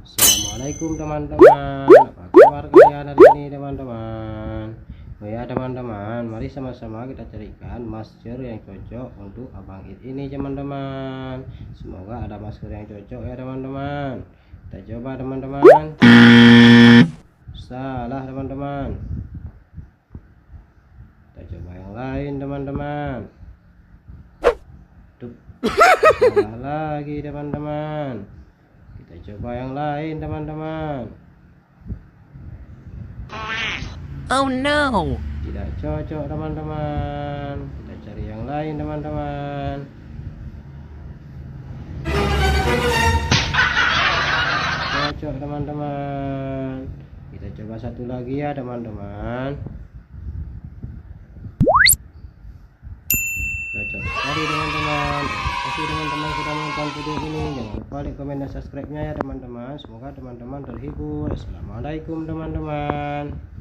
Assalamualaikum teman-teman, apa kabar kalian hari ini teman-teman? Oh ya teman-teman, mari sama-sama kita carikan masker yang cocok untuk abang It ini teman-teman. Semoga ada masker yang cocok ya teman-teman. Kita coba teman-teman. Salah teman-teman. Kita coba yang lain teman-teman. Salah lagi teman-teman. Kita coba yang lain teman-teman. Oh no, Tidak cocok teman-teman. Kita cari yang lain teman-teman. Cocok teman-teman. Kita coba satu lagi ya teman-teman. Cocok sekali teman-teman. Terima kasih teman-teman sudah menonton video ini. Jangan lupa like, komen, dan subscribe nya ya teman-teman. Semoga teman-teman terhibur. Assalamualaikum teman-teman.